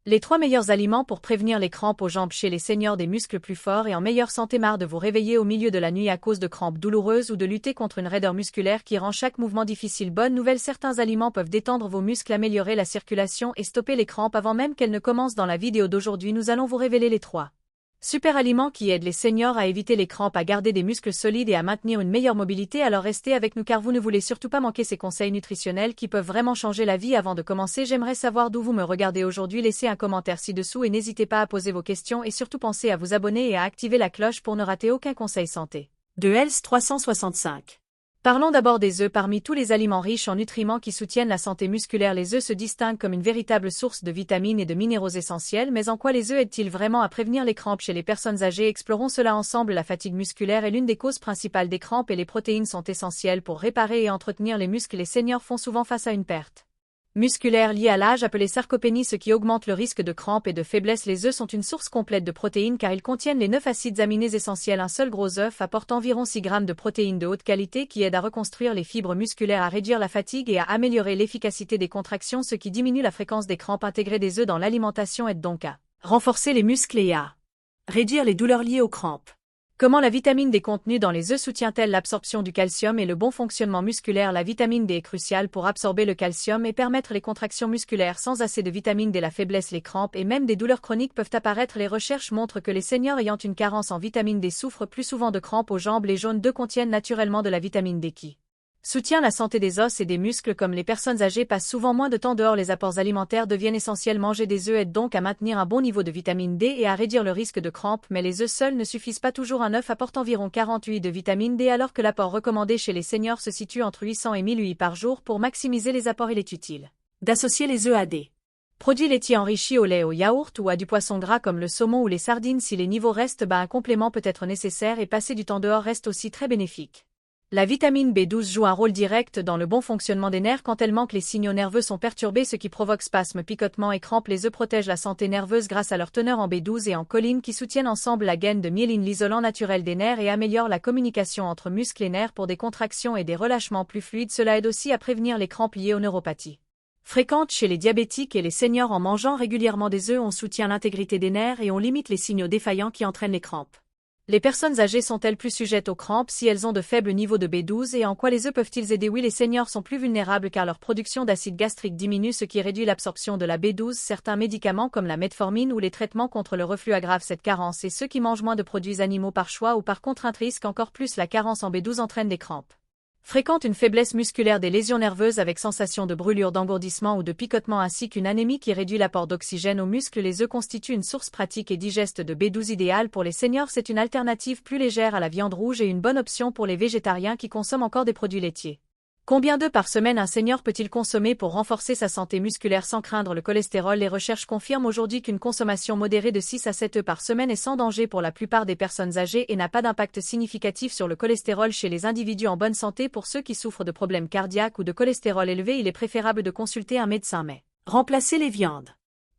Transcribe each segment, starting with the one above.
Les 3 meilleurs aliments pour prévenir les crampes aux jambes chez les seniors des muscles plus forts et en meilleure santé. Marre de vous réveiller au milieu de la nuit à cause de crampes douloureuses ou de lutter contre une raideur musculaire qui rend chaque mouvement difficile. Bonne nouvelle, certains aliments peuvent détendre vos muscles, améliorer la circulation et stopper les crampes avant même qu'elles ne commencent. Dans la vidéo d'aujourd'hui, nous allons vous révéler les 3 super aliments qui aident les seniors à éviter les crampes, à garder des muscles solides et à maintenir une meilleure mobilité. Alors restez avec nous car vous ne voulez surtout pas manquer ces conseils nutritionnels qui peuvent vraiment changer la vie. Avant de commencer, j'aimerais savoir d'où vous me regardez aujourd'hui. Laissez un commentaire ci-dessous et n'hésitez pas à poser vos questions et surtout pensez à vous abonner et à activer la cloche pour ne rater aucun conseil santé. De Health 365. Parlons d'abord des œufs. Parmi tous les aliments riches en nutriments qui soutiennent la santé musculaire, les œufs se distinguent comme une véritable source de vitamines et de minéraux essentiels. Mais en quoi les œufs aident-ils vraiment à prévenir les crampes chez les personnes âgées? Explorons cela ensemble. La fatigue musculaire est l'une des causes principales des crampes et les protéines sont essentielles pour réparer et entretenir les muscles. Les seniors font souvent face à une perte musculaire liée à l'âge appelée sarcopénie, ce qui augmente le risque de crampes et de faiblesse. Les œufs sont une source complète de protéines car ils contiennent les 9 acides aminés essentiels. Un seul gros œuf apporte environ 6 grammes de protéines de haute qualité qui aident à reconstruire les fibres musculaires, à réduire la fatigue et à améliorer l'efficacité des contractions, ce qui diminue la fréquence des crampes. Intégrer des œufs dans l'alimentation aide donc à renforcer les muscles et à réduire les douleurs liées aux crampes. Comment la vitamine D contenue dans les œufs soutient-elle l'absorption du calcium et le bon fonctionnement musculaire? La vitamine D est cruciale pour absorber le calcium et permettre les contractions musculaires. Sans assez de vitamine D, la faiblesse, les crampes et même des douleurs chroniques peuvent apparaître. Les recherches montrent que les seniors ayant une carence en vitamine D souffrent plus souvent de crampes aux jambes. Les jaunes d'œufs contiennent naturellement de la vitamine D qui soutient la santé des os et des muscles. Comme les personnes âgées passent souvent moins de temps dehors, les apports alimentaires deviennent essentiels. Manger des œufs aide donc à maintenir un bon niveau de vitamine D et à réduire le risque de crampes, mais les œufs seuls ne suffisent pas toujours. Un œuf apporte environ 48 de vitamine D alors que l'apport recommandé chez les seniors se situe entre 800 et 1000 UI par jour. Pour maximiser les apports, il est utile d'associer les œufs à des produits laitiers enrichis au lait, au yaourt ou à du poisson gras comme le saumon ou les sardines. Si les niveaux restent bas, un complément peut être nécessaire et passer du temps dehors reste aussi très bénéfique. La vitamine B12 joue un rôle direct dans le bon fonctionnement des nerfs. Quand elle manque, les signaux nerveux sont perturbés, ce qui provoque spasmes, picotements et crampes. Les œufs protègent la santé nerveuse grâce à leur teneur en B12 et en choline qui soutiennent ensemble la gaine de myéline, l'isolant naturel des nerfs, et améliorent la communication entre muscles et nerfs pour des contractions et des relâchements plus fluides. Cela aide aussi à prévenir les crampes liées aux neuropathies fréquentes chez les diabétiques et les seniors. En mangeant régulièrement des œufs, on soutient l'intégrité des nerfs et on limite les signaux défaillants qui entraînent les crampes. Les personnes âgées sont-elles plus sujettes aux crampes si elles ont de faibles niveaux de B12 et en quoi les œufs peuvent-ils aider? Oui, les seniors sont plus vulnérables car leur production d'acide gastrique diminue, ce qui réduit l'absorption de la B12. Certains médicaments comme la metformine ou les traitements contre le reflux aggravent cette carence et ceux qui mangent moins de produits animaux par choix ou par contrainte risquent encore plus. La carence en B12 entraîne des crampes fréquente, une faiblesse musculaire, des lésions nerveuses avec sensation de brûlure, d'engourdissement ou de picotement ainsi qu'une anémie qui réduit l'apport d'oxygène aux muscles. Les œufs constituent une source pratique et digeste de B12 idéale pour les seniors. C'est une alternative plus légère à la viande rouge et une bonne option pour les végétariens qui consomment encore des produits laitiers. Combien d'œufs par semaine un senior peut-il consommer pour renforcer sa santé musculaire sans craindre le cholestérol? Les recherches confirment aujourd'hui qu'une consommation modérée de 6 à 7 œufs par semaine est sans danger pour la plupart des personnes âgées et n'a pas d'impact significatif sur le cholestérol chez les individus en bonne santé. Pour ceux qui souffrent de problèmes cardiaques ou de cholestérol élevé, il est préférable de consulter un médecin. Mais remplacer les viandes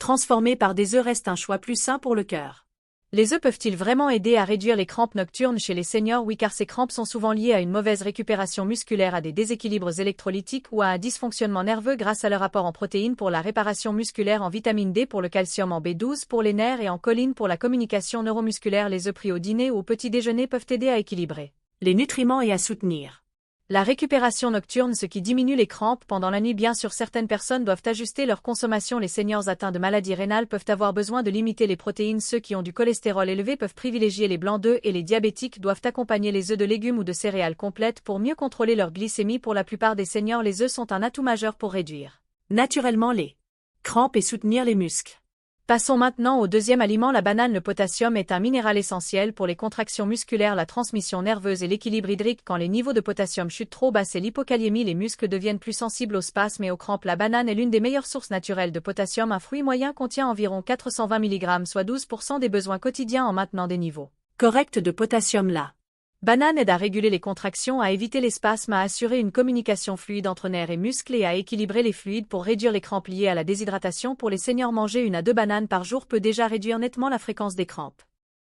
transformées par des œufs reste un choix plus sain pour le cœur. Les œufs peuvent-ils vraiment aider à réduire les crampes nocturnes chez les seniors? Oui, car ces crampes sont souvent liées à une mauvaise récupération musculaire, à des déséquilibres électrolytiques ou à un dysfonctionnement nerveux. Grâce à leur apport en protéines pour la réparation musculaire, en vitamine D pour le calcium, en B12 pour les nerfs et en choline pour la communication neuromusculaire, les œufs pris au dîner ou au petit déjeuner peuvent aider à équilibrer les nutriments et à soutenir la récupération nocturne, ce qui diminue les crampes pendant la nuit. Bien sûr, certaines personnes doivent ajuster leur consommation. Les seniors atteints de maladies rénales peuvent avoir besoin de limiter les protéines. Ceux qui ont du cholestérol élevé peuvent privilégier les blancs d'œufs et les diabétiques doivent accompagner les œufs de légumes ou de céréales complètes pour mieux contrôler leur glycémie. Pour la plupart des seniors, les œufs sont un atout majeur pour réduire naturellement les crampes et soutenir les muscles. Passons maintenant au deuxième aliment, la banane. Le potassium est un minéral essentiel pour les contractions musculaires, la transmission nerveuse et l'équilibre hydrique. Quand les niveaux de potassium chutent trop bas, c'est l'hypokaliémie, les muscles deviennent plus sensibles aux spasmes et aux crampes. La banane est l'une des meilleures sources naturelles de potassium. Un fruit moyen contient environ 420 mg, soit 12% des besoins quotidiens en maintenant des niveaux corrects de potassium. La banane aide à réguler les contractions, à éviter les spasmes, à assurer une communication fluide entre nerfs et muscles et à équilibrer les fluides pour réduire les crampes liées à la déshydratation. Pour les seniors, manger 1 à 2 bananes par jour peut déjà réduire nettement la fréquence des crampes.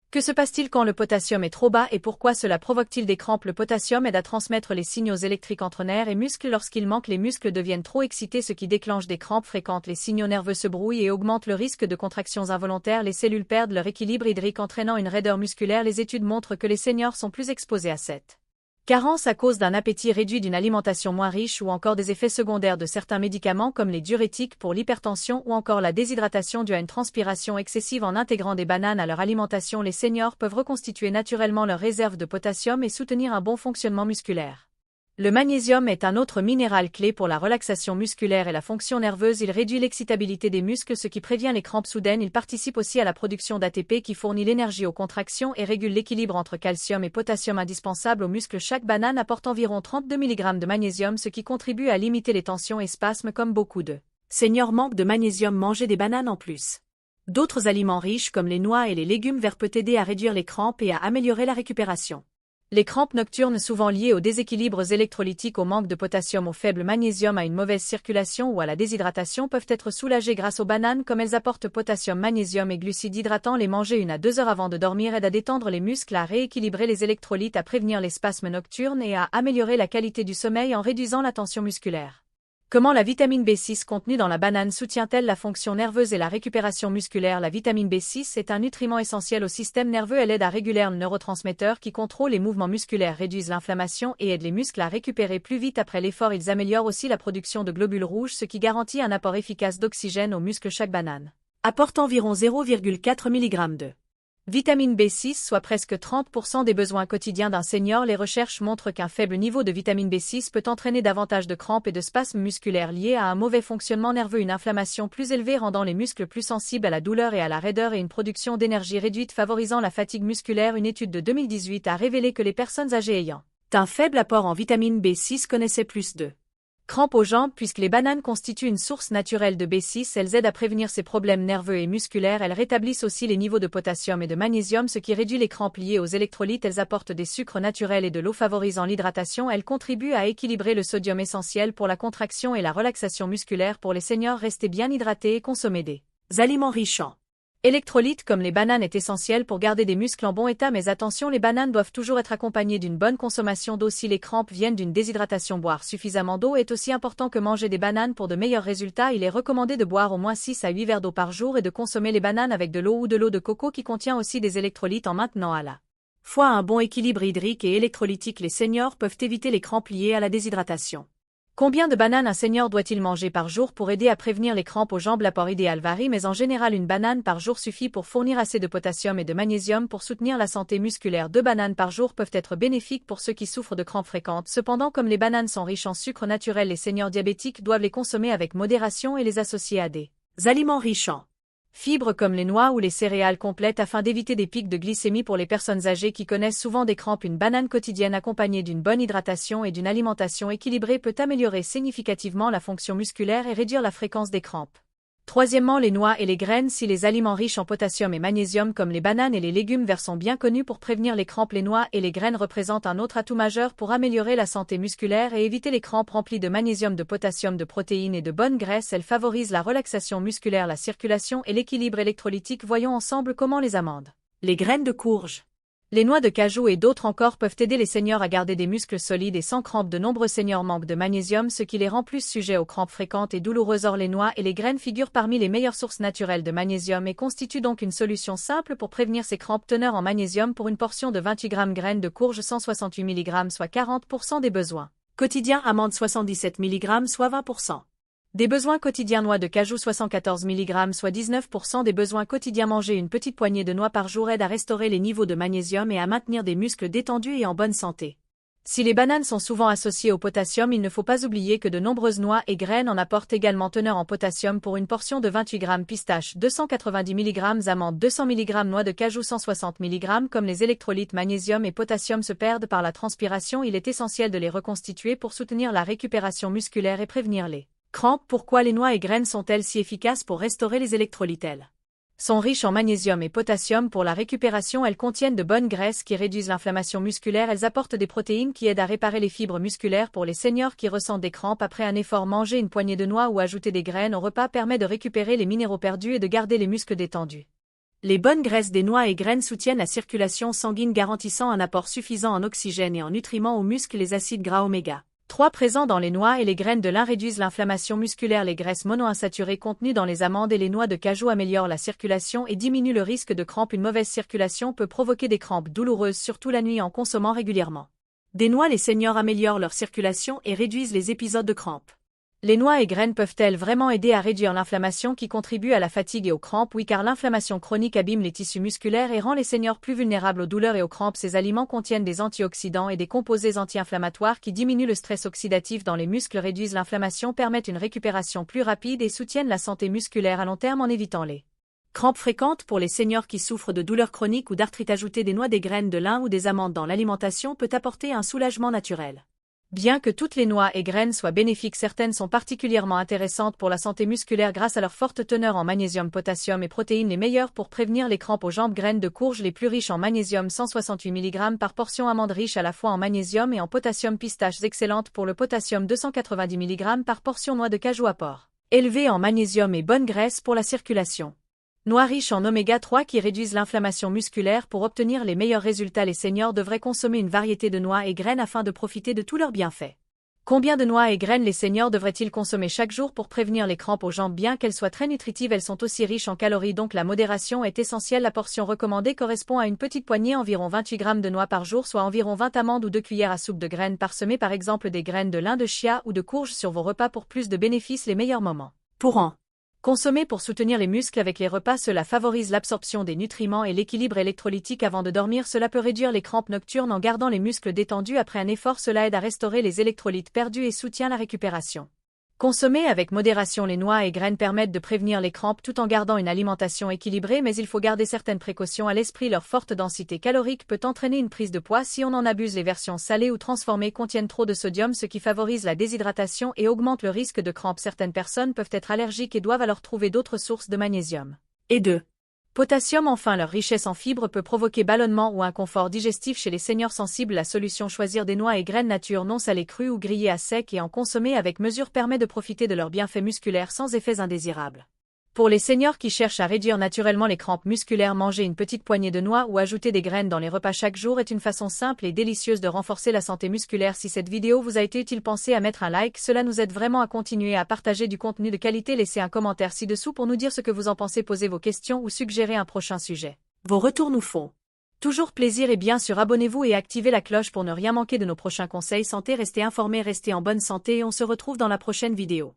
Que se passe-t-il quand le potassium est trop bas et pourquoi cela provoque-t-il des crampes? Le potassium aide à transmettre les signaux électriques entre nerfs et muscles. Lorsqu'il manque, les muscles deviennent trop excités, ce qui déclenche des crampes fréquentes. Les signaux nerveux se brouillent et augmentent le risque de contractions involontaires. Les cellules perdent leur équilibre hydrique, entraînant une raideur musculaire. Les études montrent que les seniors sont plus exposés à cette carence à cause d'un appétit réduit, d'une alimentation moins riche ou encore des effets secondaires de certains médicaments comme les diurétiques pour l'hypertension ou encore la déshydratation due à une transpiration excessive. En intégrant des bananes à leur alimentation, les seniors peuvent reconstituer naturellement leurs réserves de potassium et soutenir un bon fonctionnement musculaire. Le magnésium est un autre minéral clé pour la relaxation musculaire et la fonction nerveuse. Il réduit l'excitabilité des muscles, ce qui prévient les crampes soudaines. Il participe aussi à la production d'ATP qui fournit l'énergie aux contractions et régule l'équilibre entre calcium et potassium indispensable aux muscles. Chaque banane apporte environ 32 mg de magnésium, ce qui contribue à limiter les tensions et spasmes. Comme beaucoup de seniors manquent de magnésium, mangez des bananes en plus. D'autres aliments riches comme les noix et les légumes verts peuvent aider à réduire les crampes et à améliorer la récupération. Les crampes nocturnes, souvent liées aux déséquilibres électrolytiques, au manque de potassium, au faible magnésium, à une mauvaise circulation ou à la déshydratation, peuvent être soulagées grâce aux bananes. Comme elles apportent potassium, magnésium et glucides hydratants, les manger 1 à 2 heures avant de dormir aide à détendre les muscles, à rééquilibrer les électrolytes, à prévenir les spasmes nocturnes et à améliorer la qualité du sommeil en réduisant la tension musculaire. Comment la vitamine B6 contenue dans la banane soutient-elle la fonction nerveuse et la récupération musculaire? La vitamine B6 est un nutriment essentiel au système nerveux. Elle aide à réguler le neurotransmetteur qui contrôle les mouvements musculaires, réduisent l'inflammation et aide les muscles à récupérer plus vite après l'effort. Ils améliorent aussi la production de globules rouges, ce qui garantit un apport efficace d'oxygène aux muscles. Chaque banane apporte environ 0,4 mg de vitamine B6, soit presque 30% des besoins quotidiens d'un senior. Les recherches montrent qu'un faible niveau de vitamine B6 peut entraîner davantage de crampes et de spasmes musculaires liés à un mauvais fonctionnement nerveux, une inflammation plus élevée rendant les muscles plus sensibles à la douleur et à la raideur et une production d'énergie réduite favorisant la fatigue musculaire. Une étude de 2018 a révélé que les personnes âgées ayant un faible apport en vitamine B6 connaissaient plus de crampes aux jambes. Puisque les bananes constituent une source naturelle de B6, elles aident à prévenir ces problèmes nerveux et musculaires. Elles rétablissent aussi les niveaux de potassium et de magnésium, ce qui réduit les crampes liées aux électrolytes. Elles apportent des sucres naturels et de l'eau favorisant l'hydratation. Elles contribuent à équilibrer le sodium essentiel pour la contraction et la relaxation musculaire. Pour les seniors, restez bien hydratés et consommez des aliments riches en électrolytes comme les bananes est essentiel pour garder des muscles en bon état. Mais attention, les bananes doivent toujours être accompagnées d'une bonne consommation d'eau. Si les crampes viennent d'une déshydratation, boire suffisamment d'eau est aussi important que manger des bananes. Pour de meilleurs résultats, il est recommandé de boire au moins 6 à 8 verres d'eau par jour et de consommer les bananes avec de l'eau ou de l'eau de coco qui contient aussi des électrolytes en maintenant à la fois un bon équilibre hydrique et électrolytique. Les seniors peuvent éviter les crampes liées à la déshydratation. Combien de bananes un senior doit-il manger par jour pour aider à prévenir les crampes aux jambes? L'apport idéal varie, mais en général une banane par jour suffit pour fournir assez de potassium et de magnésium pour soutenir la santé musculaire. 2 bananes par jour peuvent être bénéfiques pour ceux qui souffrent de crampes fréquentes. Cependant, comme les bananes sont riches en sucre naturel, les seniors diabétiques doivent les consommer avec modération et les associer à des aliments riches en fibres comme les noix ou les céréales complètes afin d'éviter des pics de glycémie. Pour les personnes âgées qui connaissent souvent des crampes, une banane quotidienne accompagnée d'une bonne hydratation et d'une alimentation équilibrée peut améliorer significativement la fonction musculaire et réduire la fréquence des crampes. Troisièmement, les noix et les graines. Si les aliments riches en potassium et magnésium comme les bananes et les légumes verts sont bien connus pour prévenir les crampes, les noix et les graines représentent un autre atout majeur pour améliorer la santé musculaire et éviter les crampes. Remplies de magnésium, de potassium, de protéines et de bonnes graisses, elles favorisent la relaxation musculaire, la circulation et l'équilibre électrolytique. Voyons ensemble comment les amandes, les graines de courge, les noix de cajou et d'autres encore peuvent aider les seniors à garder des muscles solides et sans crampes. De nombreux seniors manquent de magnésium, ce qui les rend plus sujets aux crampes fréquentes et douloureuses. Or, les noix et les graines figurent parmi les meilleures sources naturelles de magnésium et constituent donc une solution simple pour prévenir ces crampes. Teneur en magnésium pour une portion de 28 g graines de courge 168 mg, soit 40% des besoins quotidiens. Amandes 77 mg, soit 20%. Des besoins quotidiens. Noix de cajou 74 mg, soit 19% des besoins quotidiens. Manger une petite poignée de noix par jour aide à restaurer les niveaux de magnésium et à maintenir des muscles détendus et en bonne santé. Si les bananes sont souvent associées au potassium, il ne faut pas oublier que de nombreuses noix et graines en apportent également. Teneur en potassium pour une portion de 28 g pistache 290 mg, amandes 200 mg, noix de cajou 160 mg. Comme les électrolytes magnésium et potassium se perdent par la transpiration, il est essentiel de les reconstituer pour soutenir la récupération musculaire et prévenir les crampes. Pourquoi les noix et graines sont-elles si efficaces pour restaurer les électrolytes? Elles sont riches en magnésium et potassium pour la récupération. Elles contiennent de bonnes graisses qui réduisent l'inflammation musculaire. Elles apportent des protéines qui aident à réparer les fibres musculaires. Pour les seniors qui ressentent des crampes après un effort, manger une poignée de noix ou ajouter des graines au repas permet de récupérer les minéraux perdus et de garder les muscles détendus. Les bonnes graisses des noix et graines soutiennent la circulation sanguine garantissant un apport suffisant en oxygène et en nutriments aux muscles. Les acides gras oméga 3 présents dans les noix et les graines de lin réduisent l'inflammation musculaire. Les graisses monoinsaturées contenues dans les amandes et les noix de cajou améliorent la circulation et diminuent le risque de crampes. Une mauvaise circulation peut provoquer des crampes douloureuses, surtout la nuit en consommant régulièrement des noix. Les seniors améliorent leur circulation et réduisent les épisodes de crampes. Les noix et graines peuvent-elles vraiment aider à réduire l'inflammation qui contribue à la fatigue et aux crampes? Oui, car l'inflammation chronique abîme les tissus musculaires et rend les seniors plus vulnérables aux douleurs et aux crampes. Ces aliments contiennent des antioxydants et des composés anti-inflammatoires qui diminuent le stress oxydatif dans les muscles, réduisent l'inflammation, permettent une récupération plus rapide et soutiennent la santé musculaire à long terme en évitant les crampes fréquentes. Pour les seniors qui souffrent de douleurs chroniques ou d'arthrite, ajouter des noix, des graines de lin ou des amandes dans l'alimentation peut apporter un soulagement naturel. Bien que toutes les noix et graines soient bénéfiques, certaines sont particulièrement intéressantes pour la santé musculaire grâce à leur forte teneur en magnésium, potassium et protéines. Les meilleures pour prévenir les crampes aux jambes: graines de courge les plus riches en magnésium, 168 mg par portion; amandes riches à la fois en magnésium et en potassium; pistaches excellentes pour le potassium, 290 mg par portion; noix de cajou, apport élevé en magnésium et bonne graisse pour la circulation. Noix riches en oméga 3 qui réduisent l'inflammation musculaire. Pour obtenir les meilleurs résultats, les seniors devraient consommer une variété de noix et graines afin de profiter de tous leurs bienfaits. Combien de noix et graines les seniors devraient-ils consommer chaque jour pour prévenir les crampes aux jambes? Bien qu'elles soient très nutritives, elles sont aussi riches en calories, donc la modération est essentielle. La portion recommandée correspond à une petite poignée, environ 28 g de noix par jour, soit environ 20 amandes ou 2 cuillères à soupe de graines parsemées, par exemple des graines de lin, de chia ou de courge sur vos repas pour plus de bénéfices. Les meilleurs moments pour en consommer pour soutenir les muscles avec les repas: cela favorise l'absorption des nutriments et l'équilibre électrolytique avant de dormir. Cela peut réduire les crampes nocturnes en gardant les muscles détendus après un effort. Cela aide à restaurer les électrolytes perdus et soutient la récupération. Consommer avec modération les noix et graines permettent de prévenir les crampes tout en gardant une alimentation équilibrée, mais il faut garder certaines précautions à l'esprit. Leur forte densité calorique peut entraîner une prise de poids si on en abuse. Les versions salées ou transformées contiennent trop de sodium, ce qui favorise la déshydratation et augmente le risque de crampes. Certaines personnes peuvent être allergiques et doivent alors trouver d'autres sources de magnésium et de potassium. Enfin, leur richesse en fibres peut provoquer ballonnement ou inconfort digestif chez les seniors sensibles. La solution: choisir des noix et graines nature, non salées, crues ou grillées à sec, et en consommer avec mesure permet de profiter de leurs bienfaits musculaires sans effets indésirables. Pour les seniors qui cherchent à réduire naturellement les crampes musculaires, manger une petite poignée de noix ou ajouter des graines dans les repas chaque jour est une façon simple et délicieuse de renforcer la santé musculaire. Si cette vidéo vous a été utile, pensez à mettre un like, cela nous aide vraiment à continuer à partager du contenu de qualité. Laissez un commentaire ci-dessous pour nous dire ce que vous en pensez, posez vos questions ou suggérez un prochain sujet. Vos retours nous font toujours plaisir, et bien sûr abonnez-vous et activez la cloche pour ne rien manquer de nos prochains conseils santé. Restez informés, restez en bonne santé et on se retrouve dans la prochaine vidéo.